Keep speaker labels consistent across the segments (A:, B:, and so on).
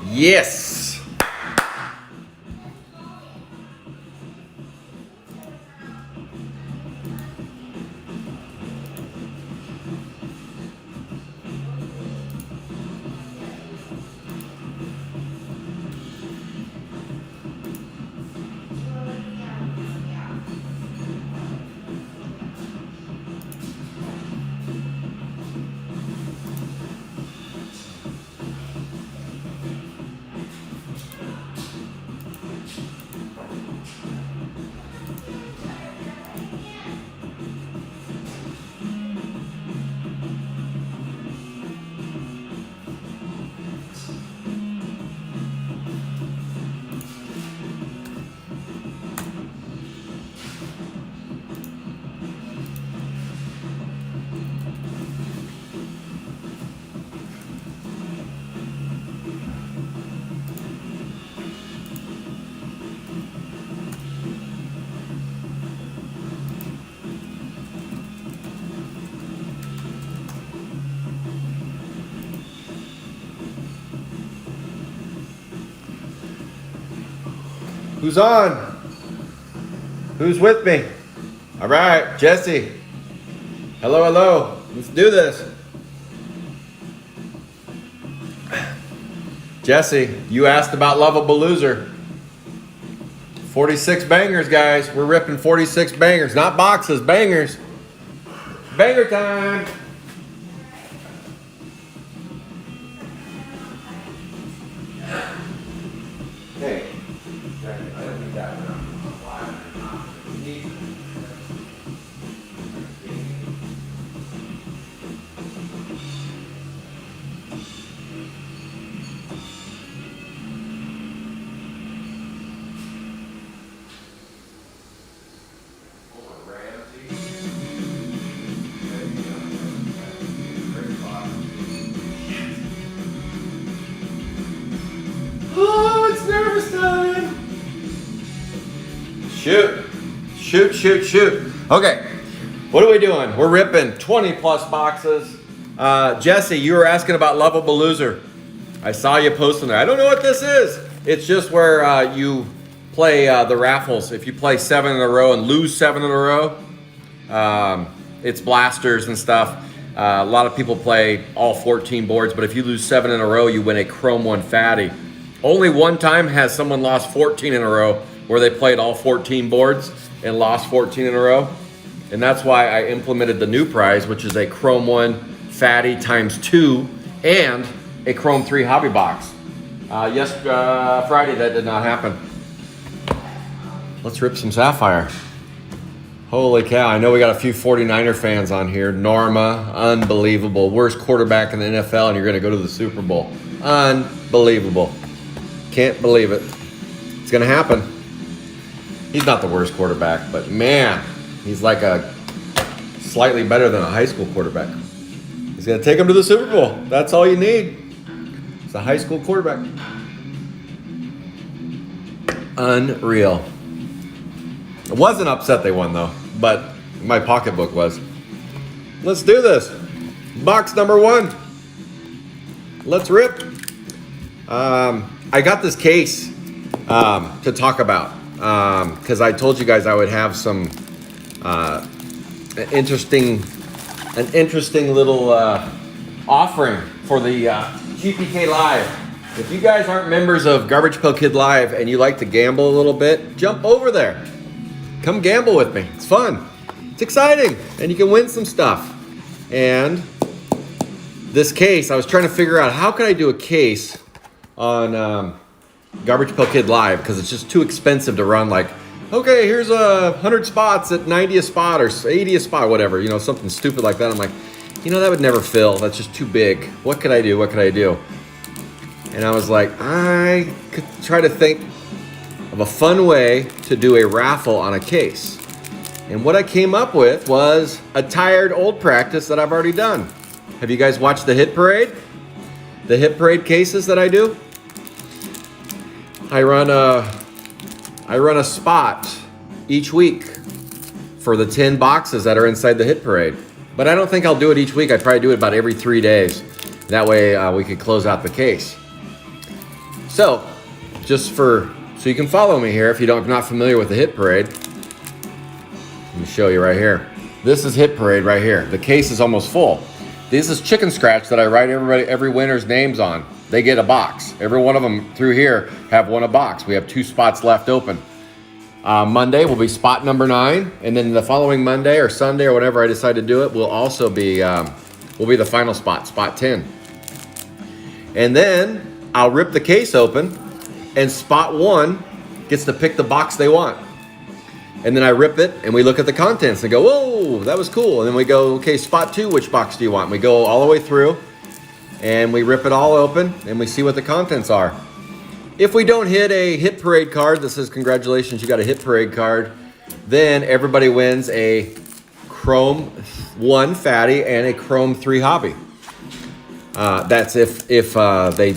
A: Yes. Who's on? Who's with me? All right, Jesse. Hello, hello. Let's do this. Jesse, you asked about Lovable Loser. 46 bangers, guys. We're ripping 46 bangers, not boxes, bangers. Banger time. Hey. I don't need that one. Oh, it's nervous time. Shoot. Okay, what are we doing? We're ripping 20 plus boxes. Jesse, you were asking about Lovable Loser. I saw you posting there. I don't know what this is. It's just where you play the raffles. If you play 7 in a row and lose 7 in a row, it's blasters and stuff. A lot of people play all 14 boards, but if you lose 7 in a row, you win a Chrome 1 Fatty. Only one time has someone lost 14 in a row where they played all 14 boards and lost 14 in a row. And that's why I implemented the new prize, which is a Chrome 1 Fatty times 2 and a Chrome 3 hobby box. Friday that did not happen. Let's rip some Sapphire. Holy cow, I know we got a few 49er fans on here. Norma, unbelievable. Worst quarterback in the NFL, and you're gonna go to the Super Bowl. Unbelievable. Can't believe it. It's gonna happen. He's not the worst quarterback, but man, he's like a slightly better than a high school quarterback. He's gonna take him to the Super Bowl. That's all you need. It's a high school quarterback. Unreal. I wasn't upset they won though, but my pocketbook was. Let's do this. Box number 1. Let's rip. I got this case to talk about because I told you guys I would have some an interesting little offering for the GPK Live. If you guys aren't members of Garbage Pail Kid Live and you like to gamble a little bit, jump over there. Come gamble with me. It's fun. It's exciting. And you can win some stuff. And this case, I was trying to figure out how can I do a case on Garbage Pail Kid Live because it's just too expensive to run like, okay, here's 100 spots at 90 a spot or 80 a spot, whatever, you know, something stupid like that. I'm like, you know, that would never fill. That's just too big. What could I do? What could I do? And I was like, I could try to think of a fun way to do a raffle on a case. And what I came up with was a tired old practice that I've already done. Have you guys watched the Hit Parade? The Hit Parade cases that I do? I run a spot each week for the 10 boxes that are inside the Hit Parade. But I don't think I'll do it each week. I probably do it about every 3 days. That way we could close out the case. So, so you can follow me here if you're not familiar with the hit parade. Let me show you right here. This is hit parade right here. The case is almost full. This is chicken scratch that I write every winner's names on. They get a box. Every one of them through here have won a box. We have 2 spots left open. Monday will be spot number 9, and then the following Monday or Sunday or whenever I decide to do it will also be the final spot, spot 10. And then I'll rip the case open, and spot 1 gets to pick the box they want. And then I rip it, and we look at the contents and go, whoa, that was cool. And then we go, okay, spot 2, which box do you want? And we go all the way through, and we rip it all open, and we see what the contents are. If we don't hit a hit parade card that says, congratulations, you got a hit parade card, then everybody wins a Chrome 1 Fatty and a Chrome 3 Hobby. That's if they,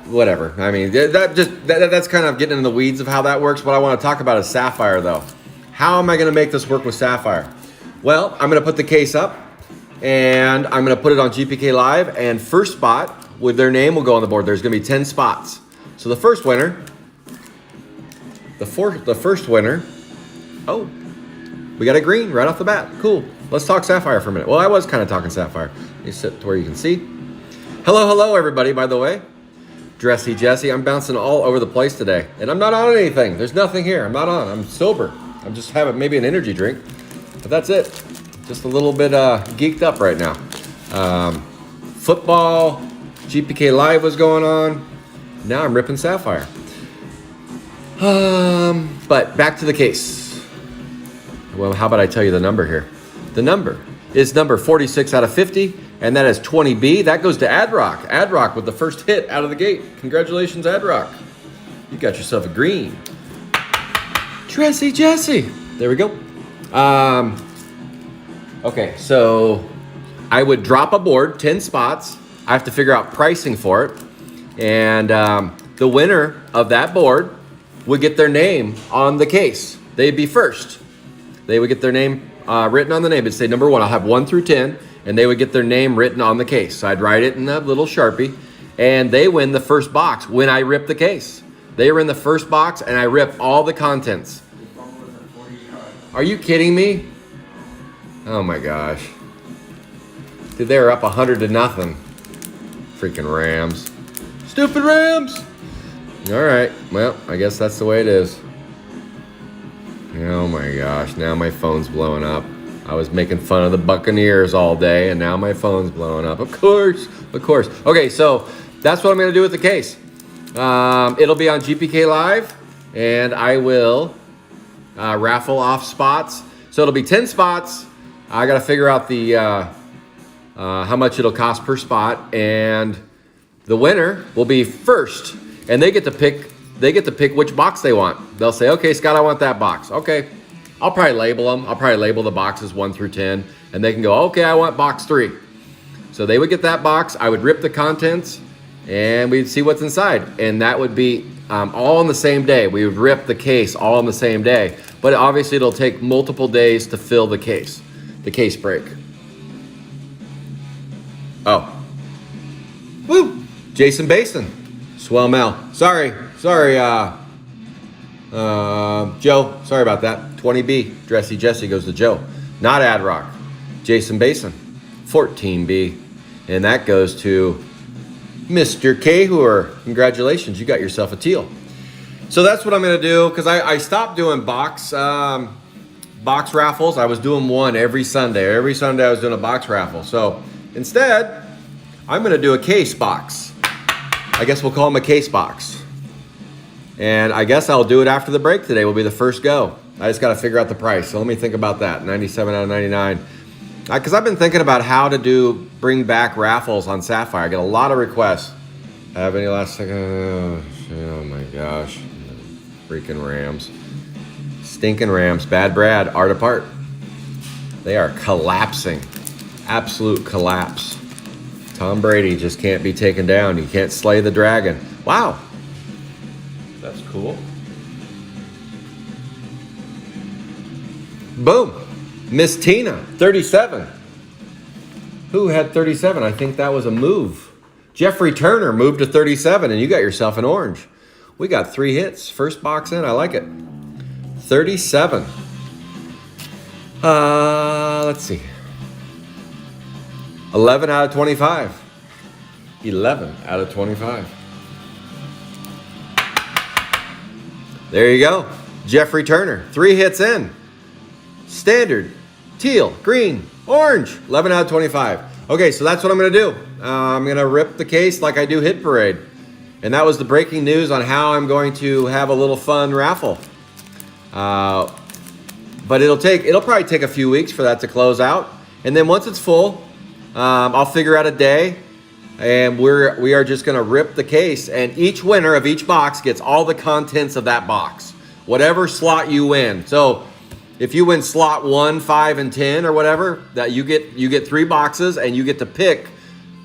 A: whatever. I mean, that's kind of getting into the weeds of how that works. What I want to talk about is Sapphire, though. How am I going to make this work with Sapphire? Well, I'm going to put the case up, and I'm going to put it on GPK Live, and first spot with their name will go on the board. There's going to be 10 spots. So the first winner, oh, we got a green right off the bat. Cool. Let's talk Sapphire for a minute. Well, I was kind of talking Sapphire. Let me sit to where you can see. Hello, everybody, by the way. Dressy Jesse. I'm bouncing all over the place today. And I'm not on anything. There's nothing here. I'm not on. I'm sober. I'm just having maybe an energy drink. But that's it. Just a little bit geeked up right now. Football, GPK Live was going on. Now I'm ripping Sapphire. But back to the case. Well, how about I tell you the number here? The number is number 46 out of 50, and that is 20B. That goes to Adrock. Adrock with the first hit out of the gate. Congratulations, Adrock. You got yourself a green. Dressy Jesse. There we go. Okay, so I would drop a board, 10 spots. I have to figure out pricing for it. And the winner of that board would get their name on the case. They'd be first. They would get their name written on the name. It'd say number 1. I'll have 1 through 10, and they would get their name written on the case. So I'd write it in a little Sharpie, and they win the first box when I rip the case. They were in the first box, and I rip all the contents. Are you kidding me? Oh my gosh. Dude, they were up 100-0. Freaking Rams. Stupid Rams! All right, well, I guess that's the way it is. Oh my gosh, now my phone's blowing up. I was making fun of the Buccaneers all day, and now my phone's blowing up. Of course. Okay, so that's what I'm gonna do with the case. It'll be on GPK Live, and I will raffle off spots. So it'll be 10 spots. I gotta figure out the how much it'll cost per spot, and the winner will be first, and they get to pick which box they want. They'll say, okay, Scott, I want that box. Okay, I'll probably label them. I'll probably label the boxes 1 through 10, and they can go, okay, I want box 3. So they would get that box. I would rip the contents, and we'd see what's inside. And that would be all on the same day. We would rip the case all on the same day. But obviously it'll take multiple days to fill the case break. Oh. Woo! Jason Basin. Swell Mel. Sorry, Joe. Sorry about that. 20B. Dressy Jesse goes to Joe. Not Adrock. Jason Basin. 14B. And that goes to Mr. Kahur. Congratulations, you got yourself a teal. So that's what I'm going to do, because I stopped doing box raffles. I was doing one every Sunday. Every Sunday I was doing a box raffle. So instead, I'm going to do a case box. I guess we'll call them a case box. And I guess I'll do it after the break today. Will be the first go. I just got to figure out the price. So let me think about that. 97 out of 99. Because I've been thinking about how to bring back raffles on Sapphire. I get a lot of requests. Have any last second? Oh my gosh. Freaking Rams. Stinking Rams. Bad Brad. Art apart. They are collapsing. Absolute collapse. Tom Brady just can't be taken down. You can't slay the dragon. Wow. That's cool. Boom. Miss Tina, 37. Who had 37? I think that was a move. Jeffrey Turner moved to 37, and you got yourself an orange. We got 3 hits. First box in. I like it. 37. Let's see. 11 out of 25. 11 out of 25. There you go. Jeffrey Turner. 3 hits in. Standard, teal, green, orange. 11 out of 25. Okay, so that's what I'm going to do. I'm going to rip the case like I do Hit Parade. And that was the breaking news on how I'm going to have a little fun raffle. But it'll probably take a few weeks for that to close out. And then once it's full, I'll figure out a day, and we are just going to rip the case. And each winner of each box gets all the contents of that box, whatever slot you win. So if you win slot 1, 5, and 10 or whatever, that you get 3 boxes, and you get to pick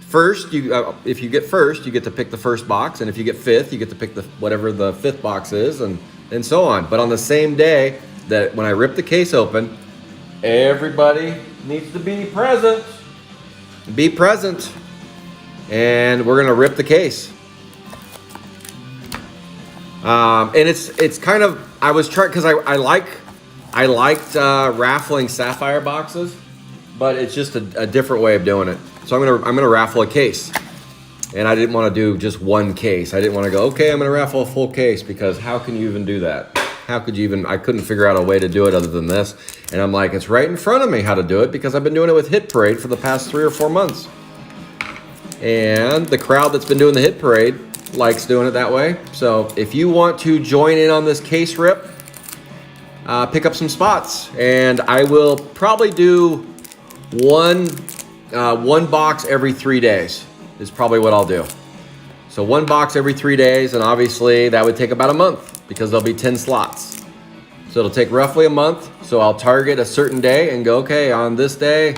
A: first. If you get first, you get to pick the first box, and if you get fifth, you get to pick whatever the 5th box is, and so on. But on the same day that when I rip the case open, everybody needs to be present. Be present, and we're gonna rip the case. And it's kind of, I was trying, because I liked raffling sapphire boxes, but it's just a different way of doing it. So I'm gonna raffle a case, and I didn't want to do just one case. I didn't want to go, okay, I'm gonna raffle a full case, because how can you even do that? How could you even? I couldn't figure out a way to do it other than this. And I'm like, it's right in front of me how to do it, because I've been doing it with Hit Parade for the past 3 or 4 months. And the crowd that's been doing the Hit Parade likes doing it that way. So if you want to join in on this case rip, pick up some spots. And I will probably do one box every 3 days is probably what I'll do. So 1 box every 3 days, and obviously that would take about a month, because there'll be 10 slots. So it'll take roughly a month. So I'll target a certain day and go, okay, on this day,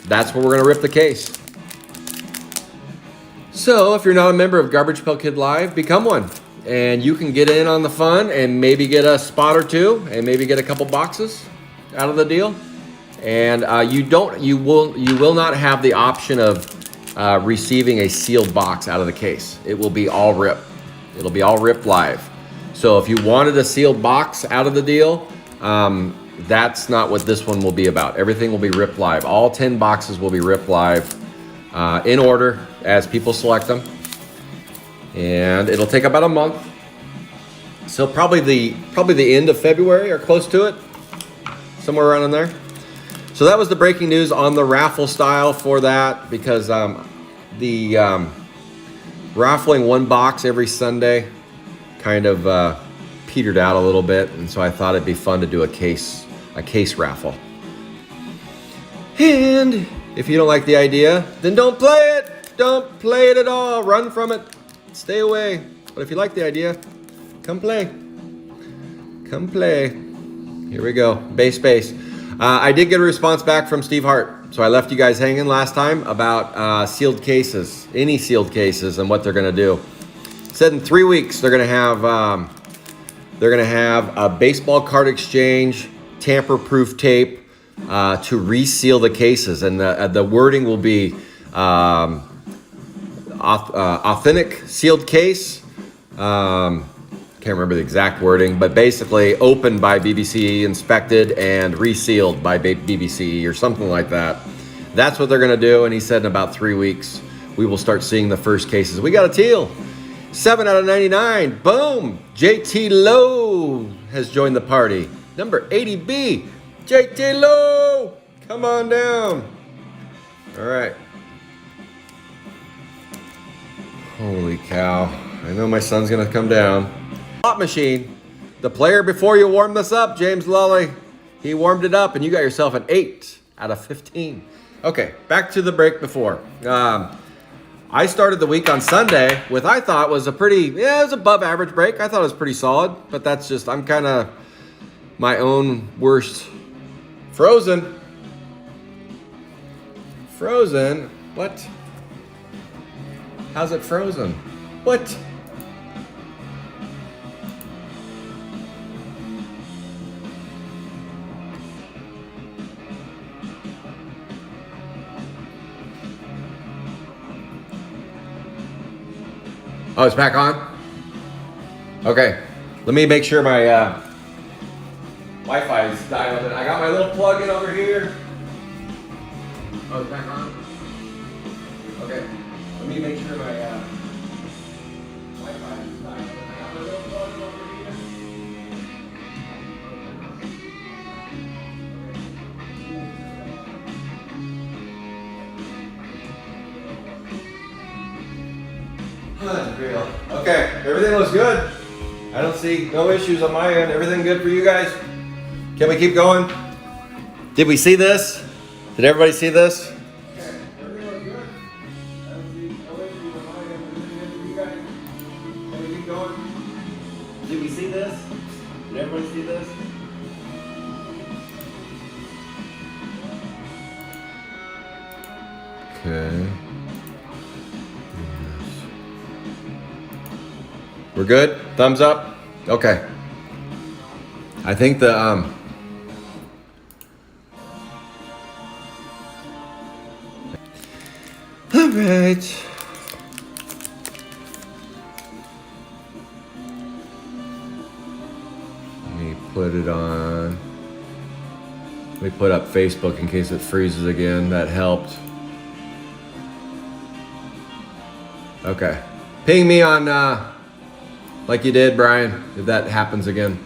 A: that's where we're gonna rip the case. So if you're not a member of Garbage Pail Kid Live, become one. And you can get in on the fun and maybe get a spot or 2 and maybe get a couple boxes out of the deal. And you will not have the option of receiving a sealed box out of the case. It will be all ripped. It'll be all ripped live. So if you wanted a sealed box out of the deal, that's not what this one will be about. Everything will be ripped live. All 10 boxes will be ripped live in order as people select them. And it'll take about a month. So probably the end of February or close to it, somewhere around in there. So that was the breaking news on the raffle style for that, because raffling 1 box every Sunday kind of petered out a little bit, and so I thought it'd be fun to do a case raffle. And if you don't like the idea, then don't play it. Don't play it at all. Run from it. Stay away. But if you like the idea, come play. Come play. Here we go. Base. I did get a response back from Steve Hart. So I left you guys hanging last time about sealed cases, any sealed cases, and what they're going to do. Said in 3 weeks they're going to have a baseball card exchange, tamper-proof tape to reseal the cases, and the wording will be authentic sealed case. Can't remember the exact wording, but basically opened by BBC, inspected, and resealed by BBC or something like that. That's what they're going to do, and he said in about 3 weeks we will start seeing the first cases. We got a teal. 7 out of 99. Boom. JT Lowe has joined the party. Number 80B. JT Lowe. Come on down. All right. Holy cow. I know my son's going to come down. Slot machine. The player before you warmed this up, James Lully. He warmed it up, and you got yourself an 8 out of 15. Okay, back to the break before. I started the week on Sunday with, I thought was it was above average break. I thought it was pretty solid, but that's just, I'm kind of my own worst. Frozen. What? How's it frozen? What? Oh, it's back on? Okay, let me make sure my Wi-Fi is dialed in. I got my little plug-in over here. Oh, it's back on? Okay, let me make sure my Wi-Fi is dialed in. I got my little plug-in over here. Unreal. Okay, everything looks good. I don't see no issues on my end. Everything good for you guys? Can we keep going? Did we see this? Did everybody see this? Okay, everything looks good. I don't see no issues on my end. Everything good for you guys? Can we keep going? Did we see this? Did everybody see this? Okay. We're good? Thumbs up? Okay. I think the all right. Let me put it on. Let me put up Facebook in case it freezes again. That helped. Okay. Ping me on like you did, Brian, if that happens again.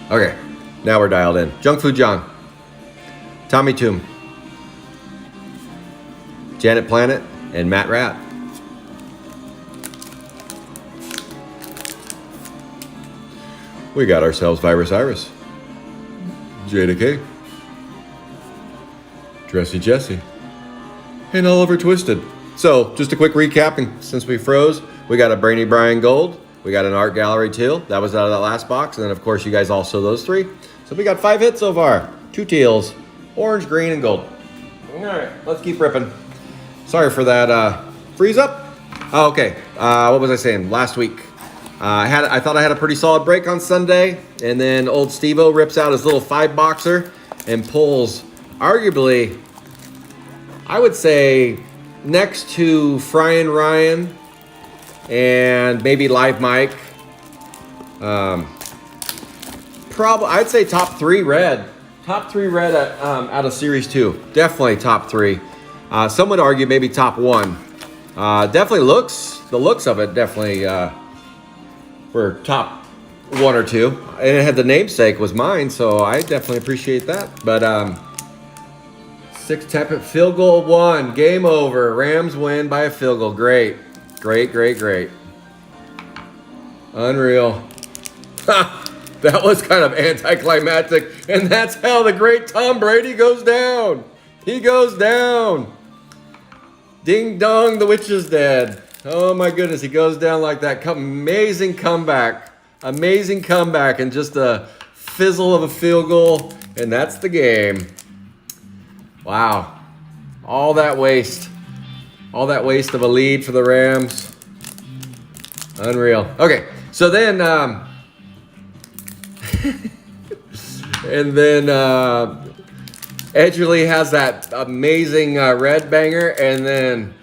A: Okay, now we're dialed in. Junk Food John, Tommy Toom, Janet Planet, and Matt Rat. We got ourselves Virus Iris, Jada K, Dressy Jesse, and Oliver Twisted. So, just a quick recapping since we froze. We got a Brainy Brian Gold. We got an Art Gallery teal. That was out of that last box. And then, of course, you guys all saw those three. So we got 5 hits so far. 2 teals, orange, green, and gold. All right, let's keep ripping. Sorry for that freeze up. Oh, okay, what was I saying? Last week, I thought I had a pretty solid break on Sunday. And then old Steve-O rips out his little 5-boxer and pulls, arguably, I would say, next to Fryin' Ryan and maybe Live Mike, I'd say top 3 red. Top 3 red out of Series 2. Definitely top 3. Some would argue maybe top 1. Definitely the looks of it definitely were top 1 or 2. And it had the namesake was mine, so I definitely appreciate that. But 6 tap it, field goal 1, game over. Rams win by a field goal. Great. Unreal. That was kind of anticlimactic, and that's how the great Tom Brady goes down. He goes down. Ding dong, the witch is dead. Oh my goodness, he goes down like that. Amazing comeback, and just a fizzle of a field goal, and that's the game. Wow, all that waste of a lead for the Rams. Unreal. Okay, so then, and then Edgerly has that amazing red banger, and then